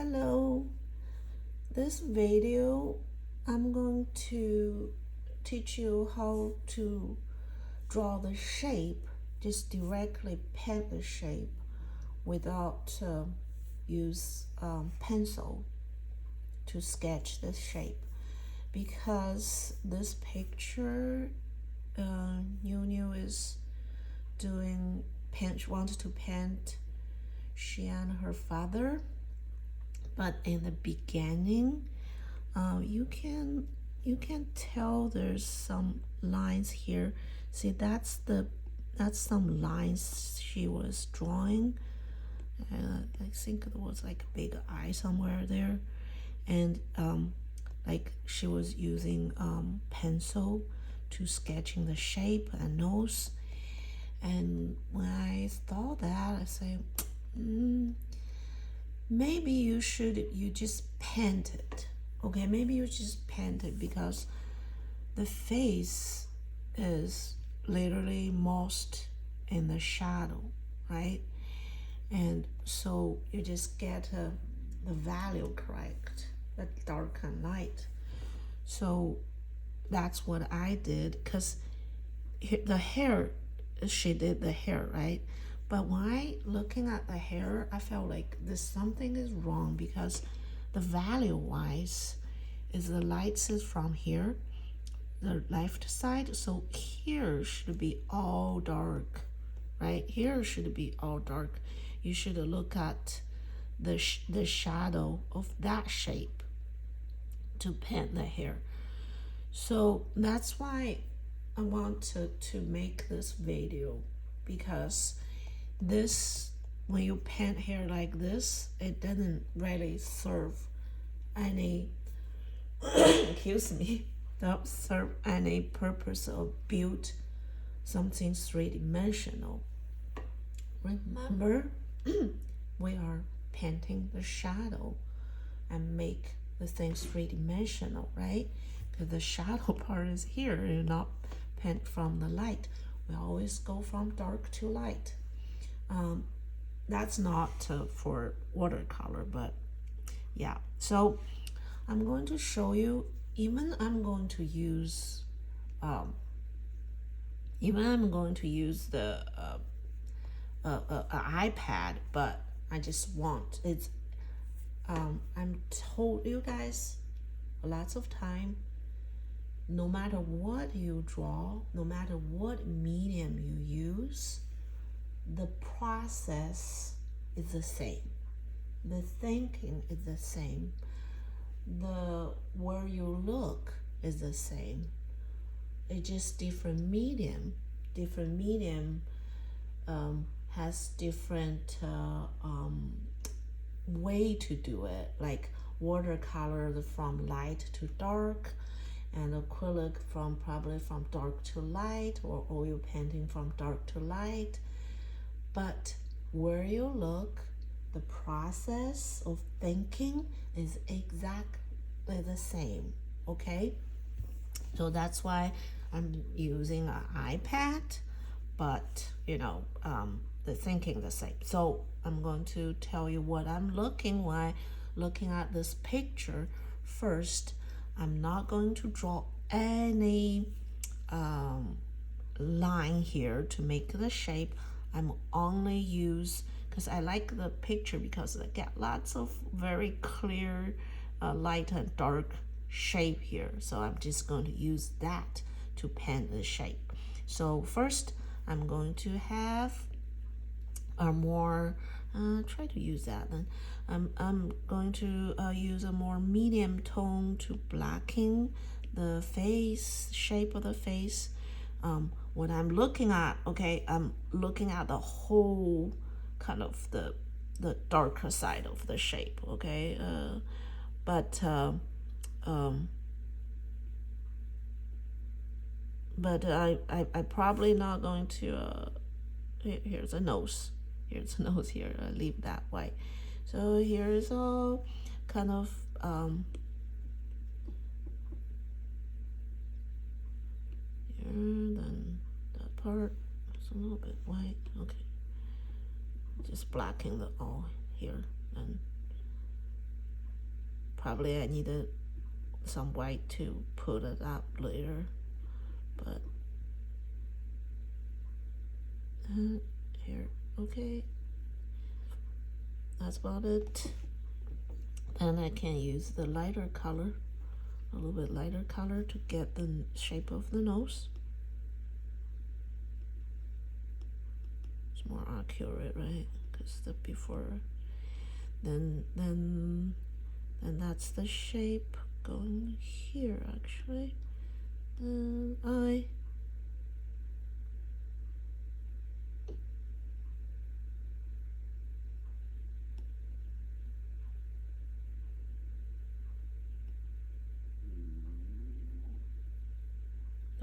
Hello, this video I'm going to teach you how to draw the shape, just directly paint the shape without use pencil to sketch the shape, because this picture New is doing wants to paint she and her father. But in the beginning, you can tell there's some lines here. See, that's some lines she was drawing. I think it was like a big eye somewhere there, and like she was using pencil to sketching the shape and nose. And when I saw that, I say, maybe you just paint it. Okay, maybe you just paint it because the face is literally most in the shadow, right? And so you just get the value correct, the dark and light. So that's what I did, because the hair, she did the hair, right? But when I looking at the hair, I felt like something is wrong, because the value wise is the lights is from here, the left side. So here should be all dark, right? Here should be all dark. You should look at the shadow of that shape to paint the hair. So that's why I wanted to make this video, because this, when you paint hair like this, it doesn't really serve any excuse me, don't serve any purpose of build something three-dimensional. Remember, we are painting the shadow and make the thing three-dimensional, right? Because the shadow part is here, and not paint from the light. We always go from dark to light. That's not for watercolor, but yeah. So I'm going to show you, I'm going to use the iPad, but I just want it's I'm told you guys lots of time, no matter what you draw, no matter what medium you use, the process is the same. The thinking is the same. The where you look is the same. It's just different medium. Different medium has different way to do it. Like watercolor from light to dark, and acrylic probably from dark to light, or oil painting from dark to light. But where you look, the process of thinking is exactly the same, okay? So that's why I'm using an iPad, but the thinking the same. So I'm going to tell you what I'm looking while looking at this picture. First, I'm not going to draw any line here to make the shape. I'm only use, because I like the picture because I get lots of very clear light and dark shape here. So I'm just going to use that to paint the shape. So first I'm going to have a more try to use that then. I'm going to use a more medium tone to blacken the face, shape of the face. What I'm looking at, okay, I'm looking at the whole kind of the darker side of the shape, okay, but I probably not going to here's a nose, here, I leave that white. So here's all kind of here, then that part is a little bit white, okay, just blacking the all here, and Probably I needed some white to put it up later, but here, okay, that's about it. And I can use the lighter color, a little bit lighter color, to get the shape of the nose. It's more accurate, right? Because the before, then that's the shape going here actually. And eye.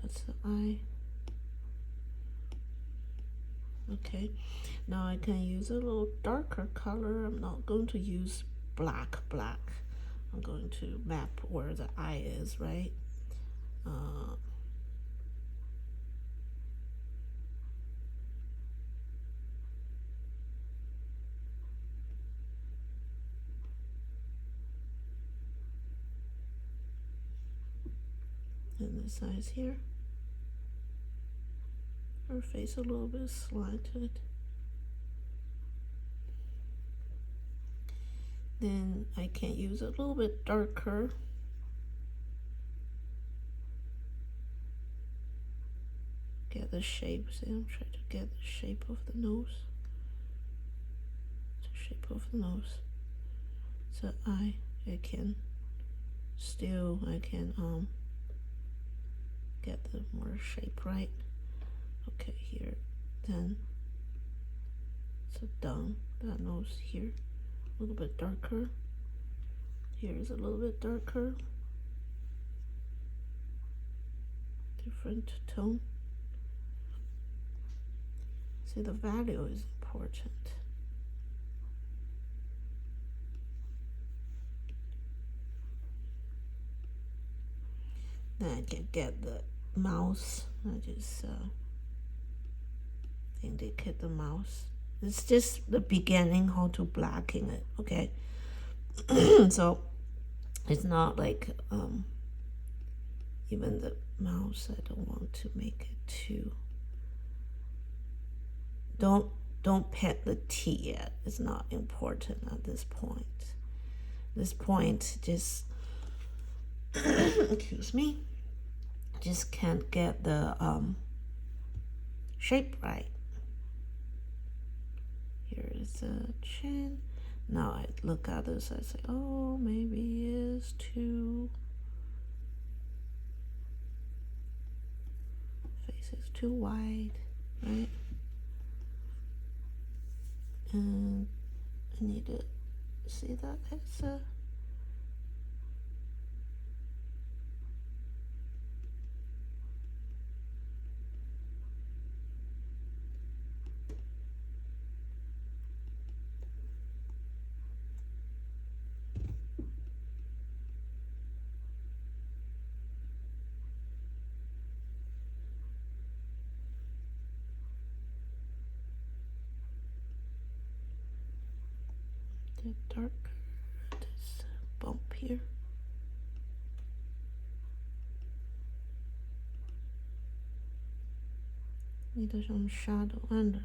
That's the eye. Okay, now I can use a little darker color. I'm not going to use black. I'm going to map where the eye is, right? And the size here. Her face a little bit slanted. Then I can use a little bit darker. Get the shape. See, I'm trying to get the shape of the nose. The shape of the nose. So I can get the more shape right. Okay, here, then, so down that nose here, a little bit darker. Here's a little bit darker. Different tone. See, the value is important. Then I can get the mouse. I just indicate the mouse. It's just the beginning how to blacken it, okay? So it's not like even the mouse, I don't want to make it too. Don't pet the T yet. It's not important at this point. This point just excuse me, just can't get the shape right. Here is the chin. Now I look at this, I say, oh, maybe it's too, face is too wide, right? And I need to see that it's a dark, this bump here. Need some shadow under the nose.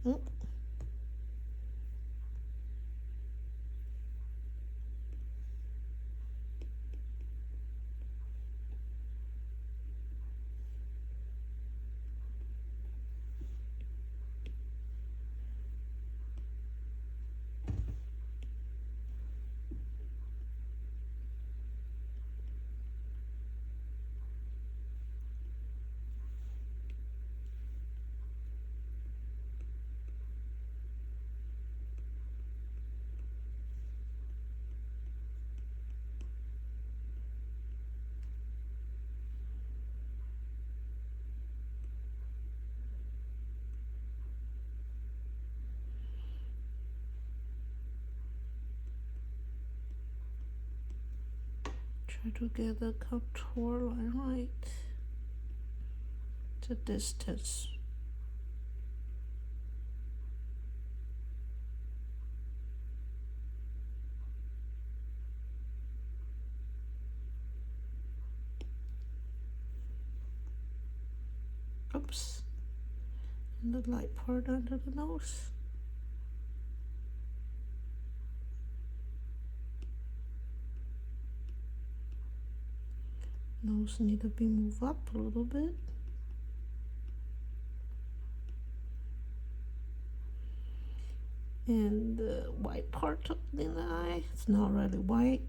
Mm. Try to get the contour line right. The distance. Oops. And the light part under the nose. Nose need to be moved up a little bit. And the white part of the eye, it's not really white.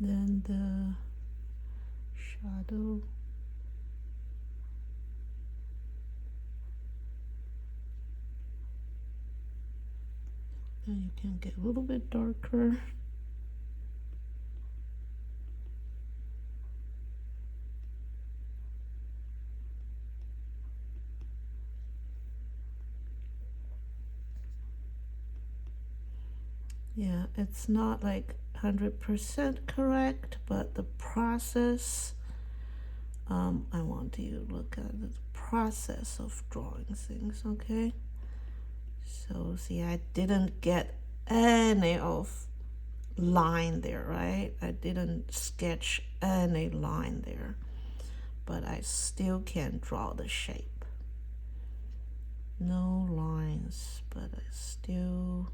Then the shadow. And you can get a little bit darker. Yeah, it's not like 100% correct, but the process, I want you to look at the process of drawing things, okay? So see, I didn't get any of line there, right? I didn't sketch any line there, but I still can draw the shape. No lines, but I still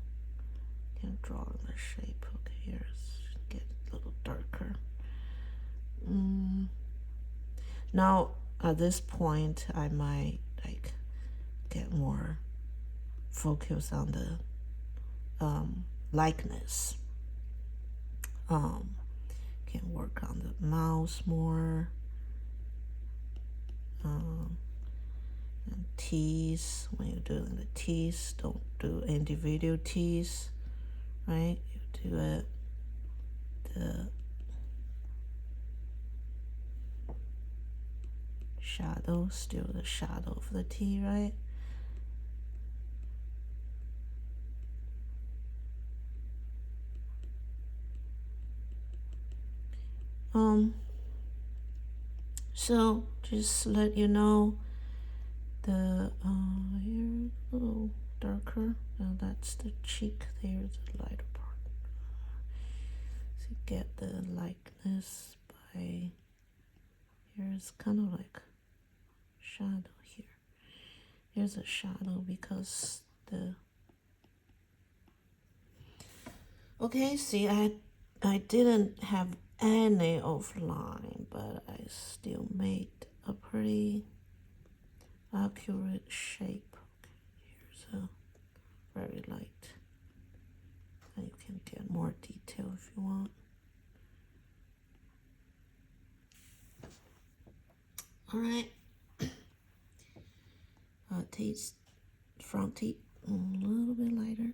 can draw the shape. Okay, here's get a little darker. Now at this point I might like get more focus on the likeness. Can work on the mouth more. And teeth, when you're doing the teeth, don't do individual teeth, right? You do it the shadow, still the shadow of the T, right? So just let you know the here a little darker. Now that's the cheek. There's the lighter part. So you get the likeness by here's kind of like shadow here. Here's a shadow because the okay. See, I didn't have any of line, but I still made a pretty accurate shape. Okay, here's a very light, and you can get more detail if you want. All right, teeth, front teeth, a little bit lighter.